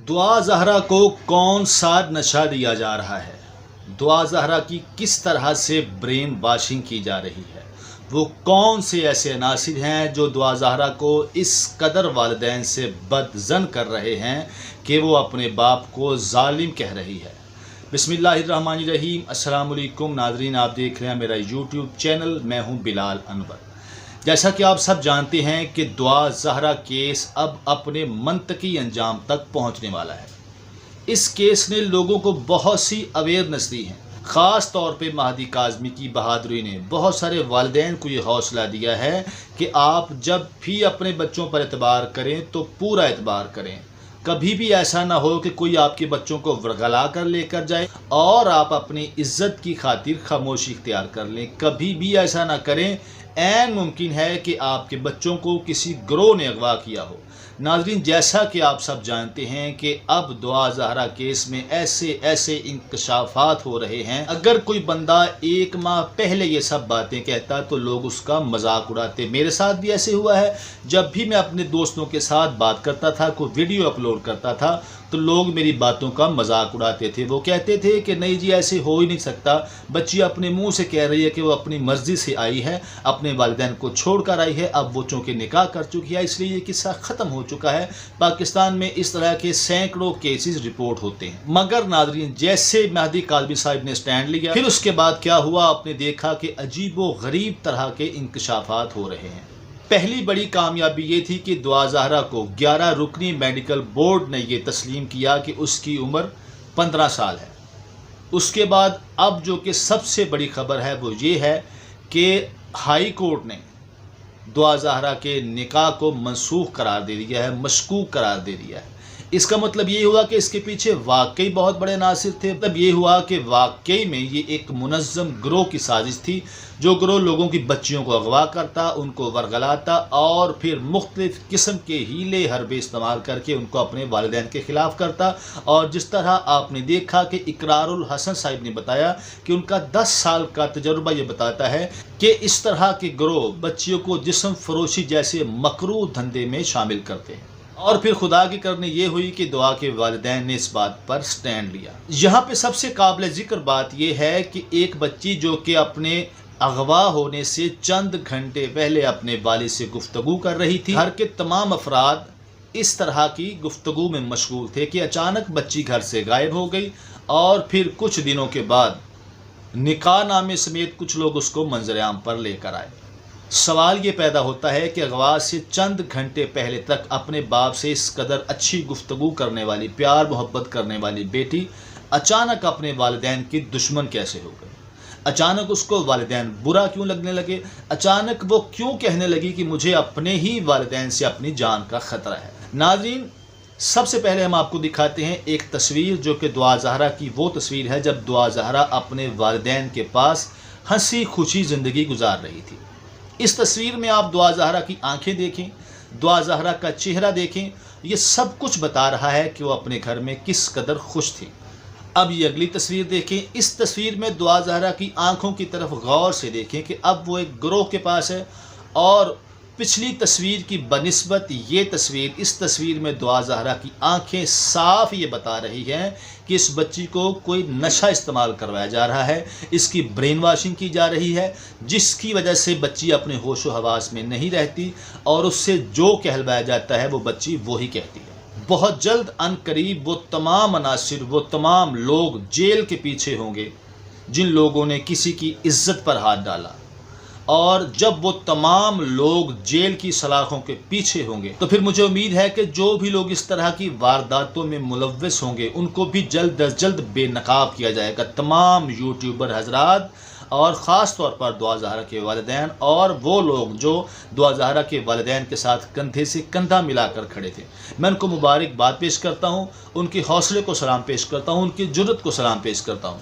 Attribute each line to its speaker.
Speaker 1: دعا زہرا کو کون سا نشہ دیا جا رہا ہے؟ دعا زہرا کی کس طرح سے برین واشنگ کی جا رہی ہے؟ وہ کون سے ایسے عناصر ہیں جو دعا زہرا کو اس قدر والدین سے بدظن کر رہے ہیں کہ وہ اپنے باپ کو ظالم کہہ رہی ہے؟ بسم اللہ الرحمن الرحیم۔ السلام علیکم ناظرین، آپ دیکھ رہے ہیں میرا یوٹیوب چینل، میں ہوں بلال انور۔ جیسا کہ آپ سب جانتے ہیں کہ دعا زہرا کیس اب اپنے منطقی انجام تک پہنچنے والا ہے۔ اس کیس نے لوگوں کو بہت سی اویئرنس دی ہے، خاص طور پہ مہدی کاظمی کی بہادری نے بہت سارے والدین کو یہ حوصلہ دیا ہے کہ آپ جب بھی اپنے بچوں پر اعتبار کریں تو پورا اعتبار کریں۔ کبھی بھی ایسا نہ ہو کہ کوئی آپ کے بچوں کو ورغلا کر لے کر جائے اور آپ اپنی عزت کی خاطر خاموشی اختیار کر لیں۔ کبھی بھی ایسا نہ کریں۔ عین ممکن ہے کہ آپ کے بچوں کو کسی گروہ نے اغوا کیا ہو۔ ناظرین، جیسا کہ آپ سب جانتے ہیں کہ اب دعا زہرا کیس میں ایسے انکشافات ہو رہے ہیں، اگر کوئی بندہ ایک ماہ پہلے یہ سب باتیں کہتا تو لوگ اس کا مذاق اڑاتے۔ میرے ساتھ بھی ایسے ہوا ہے۔ جب بھی میں اپنے دوستوں کے ساتھ بات کرتا تھا، کوئی ویڈیو اپلوڈ کرتا تھا، تو لوگ میری باتوں کا مذاق اڑاتے تھے۔ وہ کہتے تھے کہ نہیں جی، ایسے ہو ہی نہیں سکتا، بچی اپنے منہ سے کہہ رہی ہے کہ وہ اپنی مرضی سے آئی ہے، اپنے والدین کو چھوڑ کر آئی ہے، اب وہ چونکہ نکاح کر چکی ہے اس لیے یہ قصہ ختم ہو چکا ہے۔ پاکستان میں اس طرح کے سینکڑوں کیسز رپورٹ ہوتے ہیں، مگر ناظرین جیسے مہدی کاظمی صاحب نے سٹینڈ لیا، پھر اس کے بعد کیا ہوا؟ آپ نے دیکھا کہ عجیب و غریب طرح کے انکشافات ہو رہے ہیں۔ پہلی بڑی کامیابی یہ تھی کہ دعا زہرا کو 11 رکنی میڈیکل بورڈ نے یہ تسلیم کیا کہ اس کی عمر 15 سال ہے۔ اس کے بعد اب جو کہ سب سے بڑی خبر ہے وہ یہ ہے کہ ہائی کورٹ نے دعا زہرا کے نکاح کو منسوخ قرار دے دیا ہے، مشکوک قرار دے دیا ہے۔ اس کا مطلب یہ ہوا کہ اس کے پیچھے واقعی بہت بڑے عناصر تھے۔ مطلب یہ ہوا کہ واقعی میں یہ ایک منظم گروہ کی سازش تھی، جو گروہ لوگوں کی بچیوں کو اغوا کرتا، ان کو ورغلاتا اور پھر مختلف قسم کے ہیلے حربے استعمال کر کے ان کو اپنے والدین کے خلاف کرتا۔ اور جس طرح آپ نے دیکھا کہ اقرار الحسن صاحب نے بتایا کہ ان کا 10 سال کا تجربہ یہ بتاتا ہے کہ اس طرح کے گروہ بچیوں کو جسم فروشی جیسے مکروہ دھندے میں شامل کرتے ہیں۔ اور پھر خدا کی کرنی یہ ہوئی کہ دعا کے والدین نے اس بات پر سٹینڈ لیا۔ یہاں پہ سب سے قابل ذکر بات یہ ہے کہ ایک بچی جو کہ اپنے اغوا ہونے سے چند گھنٹے پہلے اپنے والد سے گفتگو کر رہی تھی، گھر کے تمام افراد اس طرح کی گفتگو میں مشغول تھے کہ اچانک بچی گھر سے غائب ہو گئی اور پھر کچھ دنوں کے بعد نکاح نامے سمیت کچھ لوگ اس کو منظر عام پر لے کر آئے۔ سوال یہ پیدا ہوتا ہے کہ اغوا سے چند گھنٹے پہلے تک اپنے باپ سے اس قدر اچھی گفتگو کرنے والی، پیار محبت کرنے والی بیٹی اچانک اپنے والدین کی دشمن کیسے ہو گئی؟ اچانک اس کو والدین برا کیوں لگنے لگے؟ اچانک وہ کیوں کہنے لگی کہ مجھے اپنے ہی والدین سے اپنی جان کا خطرہ ہے؟ ناظرین، سب سے پہلے ہم آپ کو دکھاتے ہیں ایک تصویر جو کہ دعا زہرا کی وہ تصویر ہے جب دعا زہرا اپنے والدین کے پاس ہنسی خوشی زندگی گزار رہی تھی۔ اس تصویر میں آپ دعا زہرا کی آنکھیں دیکھیں، دعا زہرا کا چہرہ دیکھیں، یہ سب کچھ بتا رہا ہے کہ وہ اپنے گھر میں کس قدر خوش تھی۔ اب یہ اگلی تصویر دیکھیں۔ اس تصویر میں دعا زہرا کی آنکھوں کی طرف غور سے دیکھیں کہ اب وہ ایک گروہ کے پاس ہے، اور پچھلی تصویر کی بنسبت یہ تصویر، اس تصویر میں دعا زہرا کی آنکھیں صاف یہ بتا رہی ہیں کہ اس بچی کو کوئی نشہ استعمال کروایا جا رہا ہے، اس کی برین واشنگ کی جا رہی ہے، جس کی وجہ سے بچی اپنے ہوش و حواس میں نہیں رہتی اور اس سے جو کہلوایا جاتا ہے وہ بچی وہی کہتی ہے۔ بہت جلد ان قریب وہ تمام عناصر، وہ تمام لوگ جیل کے پیچھے ہوں گے جن لوگوں نے کسی کی عزت پر ہاتھ ڈالا، اور جب وہ تمام لوگ جیل کی سلاخوں کے پیچھے ہوں گے تو پھر مجھے امید ہے کہ جو بھی لوگ اس طرح کی وارداتوں میں ملوث ہوں گے ان کو بھی جلد از جلد بے نقاب کیا جائے گا۔ تمام یوٹیوبر حضرات اور خاص طور پر دعا زہرا کے والدین اور وہ لوگ جو دعا زہرا کے والدین کے ساتھ کندھے سے کندھا ملا کر کھڑے تھے، میں ان کو مبارکباد پیش کرتا ہوں، ان کے حوصلے کو سلام پیش کرتا ہوں، ان کی جرأت کو سلام پیش کرتا ہوں۔